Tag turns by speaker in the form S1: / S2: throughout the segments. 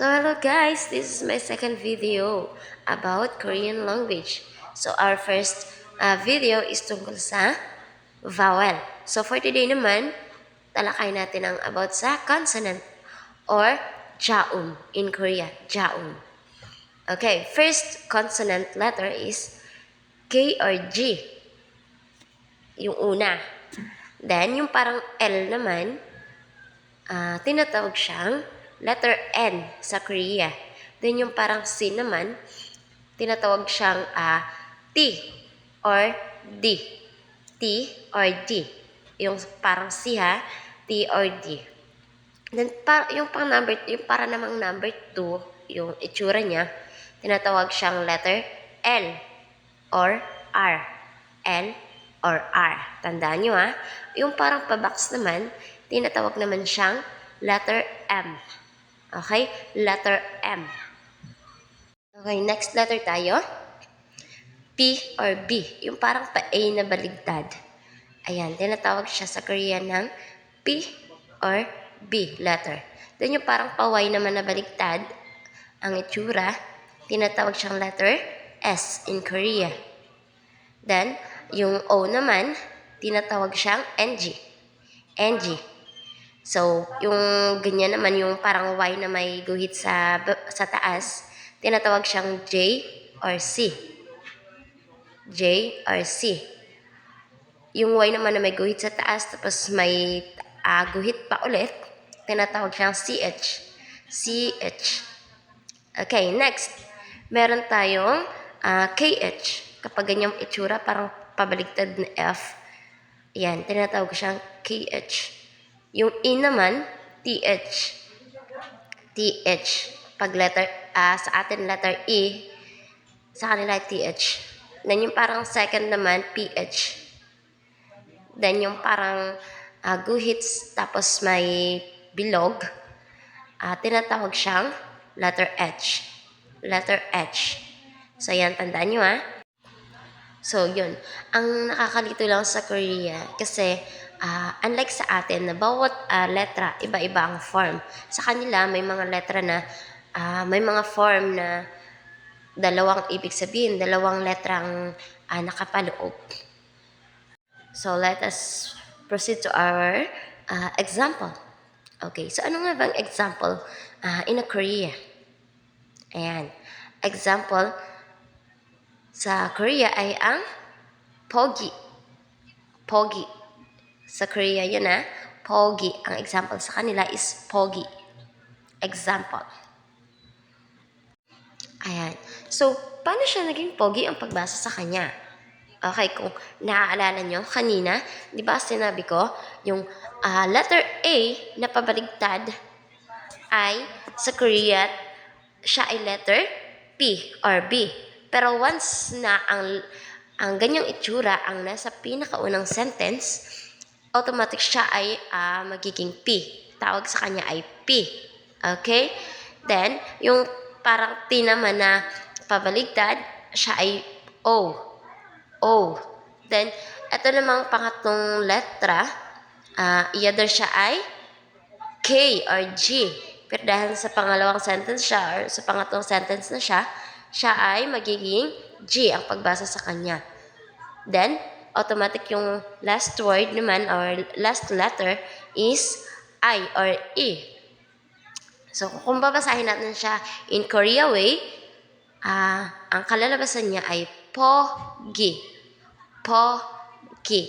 S1: So hello guys, this is my second video about Korean language. So our first video is tungkol sa vowel. So for today naman, talakay natin ang about sa consonant or jaum in Korea, jaum. Okay, first consonant letter is K or G. Yung una. Then yung parang L naman, tinatawag siyang letter N sa Korea. Then yung parang C naman, tinatawag siyang T or D. T or D. Yung parang C ha, T or D. Then yung para namang number 2, yung itsura niya, tinatawag siyang letter L or R. L or R. Tandaan nyo ha. Yung parang pabox naman, tinatawag naman siyang letter M. Okay? Letter M. Okay, next letter tayo. P or B. Yung parang pa-A na baligtad. Ayan, tinatawag siya sa Korean ng P or B letter. Then yung parang pa-Y naman na baligtad, ang itsura, tinatawag siyang letter S in Korea. Then, yung O naman, tinatawag siyang NG. NG. So, yung ganyan naman, yung parang Y na may guhit sa taas, tinatawag siyang J or C. J or C. Yung Y naman na may guhit sa taas, tapos may guhit pa ulit, tinatawag siyang CH. CH. Okay, next. Meron tayong KH. Kapag ganyang itsura, parang pabaligtad na F. Yan, tinatawag siyang KH. Yung E naman, TH. TH. Pag letter, sa atin letter E, sa kanila TH. Then yung parang second naman, PH. Then yung parang guhits, tapos may bilog, tinatawag siyang letter H. Letter H. So yan, tandaan nyo ha. So yun, ang nakakalito lang sa Korea, kasi unlike sa atin na bawat letra, iba-iba ang form. Sa kanila, may mga letra na, may mga form na dalawang ibig sabihin, dalawang letrang nakapaloob. So let us proceed to our example. Okay, so ano nga bang example in a Korea? Ayan, example sa Korea ay ang pogi. Pogi. Sa Korea yun pogi. Ang example sa kanila is pogi. Example. Ayan. So, paano siya naging pogi ang pagbasa sa kanya? Okay, kung naaalala nyo, kanina, di ba sinabi ko, yung letter A na pabaligtad ay sa Korea, siya ay letter P or B. Pero once na ang ganyang itsura ang nasa pinakaunang sentence, automatic siya ay magiging P. Tawag sa kanya ay P. Okay? Then, yung parang T naman na pabaligtad, siya ay O. O. Then, ito namang pangatlong letra, either siya ay K or G. Pero dahil sa pangalawang sentence siya or sa pangatlong sentence na siya ay magiging G ang pagbasa sa kanya. Then, automatic yung last word naman or last letter is I or E. So, kung babasahin natin siya in Korea way, ang kalalabasan niya ay pogi. Pogi.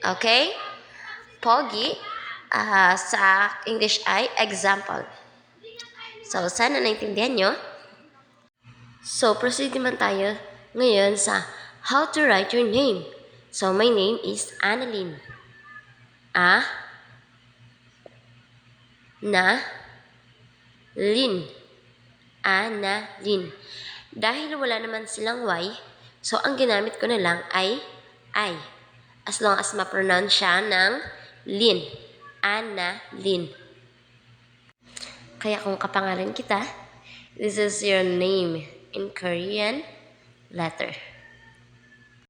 S1: Okay? Pogi, sa English ay example. So, sana naintindihan nyo. So, proceed naman tayo ngayon sa how to write your name. So, my name is Annalyn. Lin. Annalyn. Dahil wala naman silang Y, so ang ginamit ko na lang ay I. As long as ma-pronounce siya ng Lin. Annalyn. Kaya kung kapangalan kita, this is your name in Korean letter.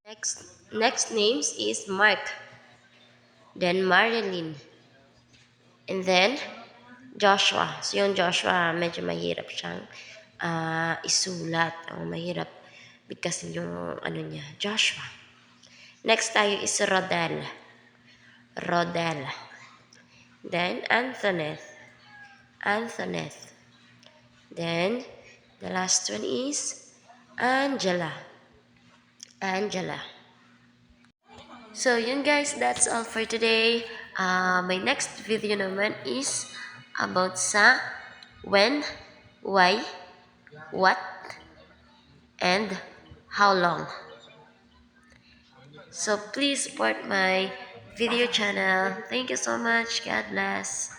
S1: Next names is Mark. Then Marilyn. And then Joshua. So, yung Joshua, medyo mahirap siyang isulat. Mahirap bigkasin yung ano niya, Joshua. Next tayo is Rodel. Rodel. Then, Anthoneth. Anthoneth. Then, the last one is Angela. Angela. So, yun guys, that's all for today. My next video naman is about sa when, why, what, and how long. So, please support my video channel. Thank you so much. God bless.